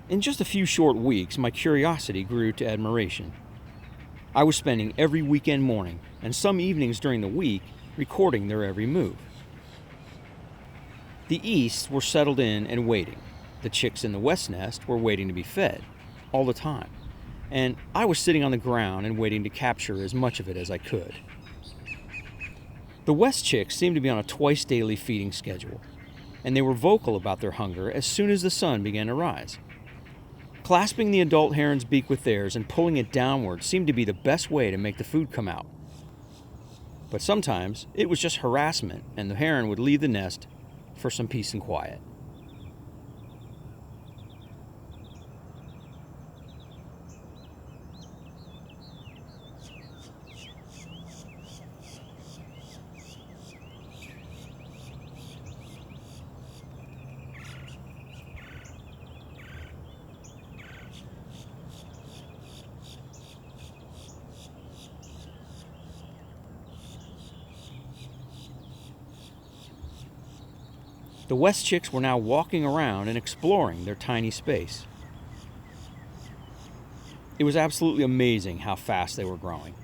In just a few short weeks, my curiosity grew to admiration. I was spending every weekend morning and some evenings during the week recording their every move. The Easts were settled in and waiting. The chicks in the West nest were waiting to be fed, all the time, and I was sitting on the ground and waiting to capture as much of it as I could. The West chicks seemed to be on a twice-daily feeding schedule, and they were vocal about their hunger as soon as the sun began to rise. Clasping the adult heron's beak with theirs and pulling it downward seemed to be the best way to make the food come out. But sometimes it was just harassment, and the heron would leave the nest for some peace and quiet. The West chicks were now walking around and exploring their tiny space. It was absolutely amazing how fast they were growing.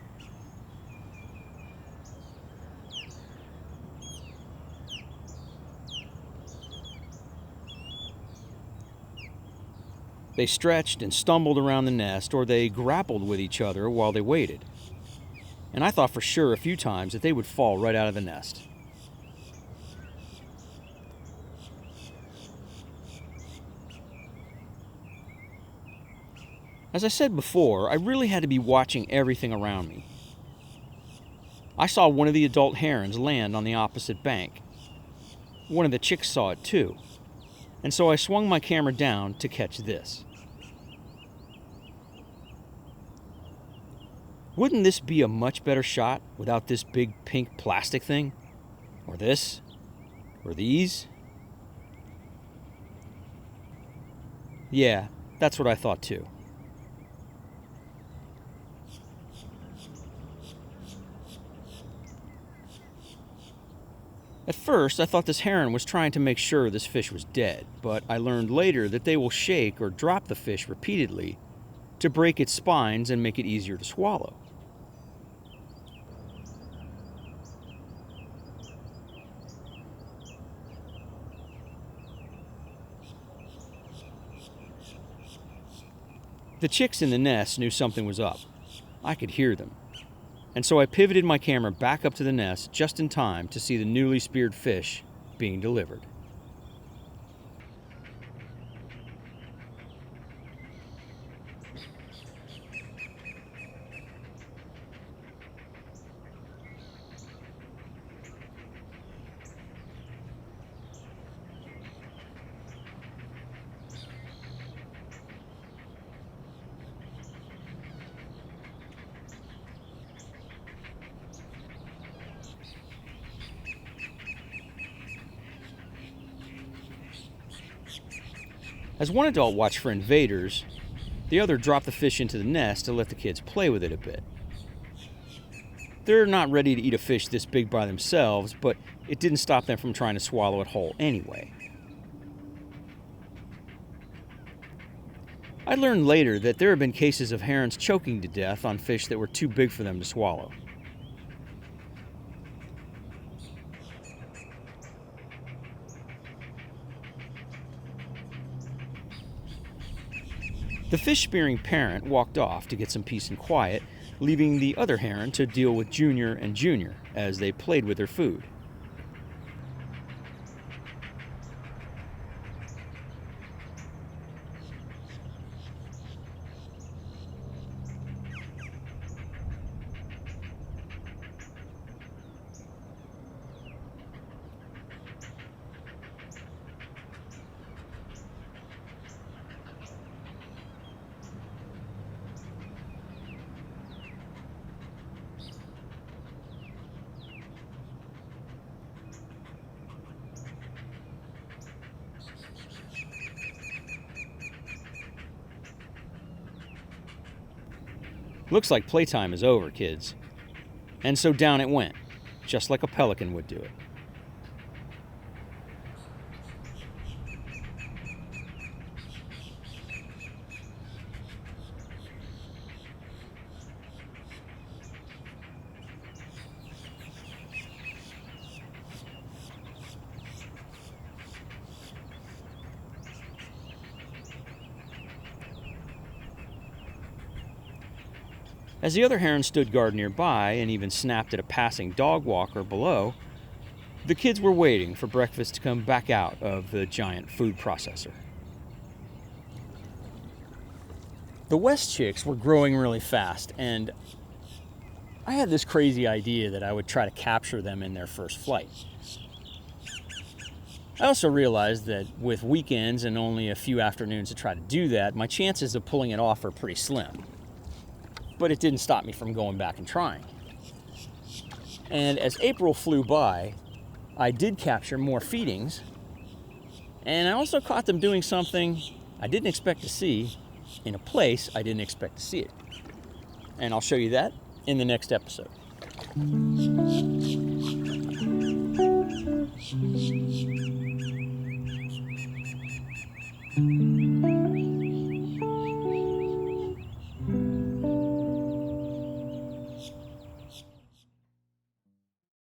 They stretched and stumbled around the nest, or they grappled with each other while they waited. And I thought for sure a few times that they would fall right out of the nest. As I said before, I really had to be watching everything around me. I saw one of the adult herons land on the opposite bank. One of the chicks saw it too, and so I swung my camera down to catch this. Wouldn't this be a much better shot without this big pink plastic thing? Or this? Or these? Yeah, that's what I thought too. At first, I thought this heron was trying to make sure this fish was dead, but I learned later that they will shake or drop the fish repeatedly to break its spines and make it easier to swallow. The chicks in the nest knew something was up. I could hear them. And so I pivoted my camera back up to the nest just in time to see the newly speared fish being delivered. As one adult watched for invaders, the other dropped the fish into the nest to let the kids play with it a bit. They're not ready to eat a fish this big by themselves, but it didn't stop them from trying to swallow it whole anyway. I learned later that there have been cases of herons choking to death on fish that were too big for them to swallow. The fish-spearing parent walked off to get some peace and quiet, leaving the other heron to deal with Junior and Junior as they played with their food. Looks like playtime is over, kids. And so down it went, just like a pelican would do it. As the other heron stood guard nearby and even snapped at a passing dog walker below, the kids were waiting for breakfast to come back out of the giant food processor. The West chicks were growing really fast, and I had this crazy idea that I would try to capture them in their first flight. I also realized that with weekends and only a few afternoons to try to do that, my chances of pulling it off are pretty slim. But it didn't stop me from going back and trying. And as April flew by, I did capture more feedings, and I also caught them doing something I didn't expect to see in a place I didn't expect to see it. And I'll show you that in the next episode.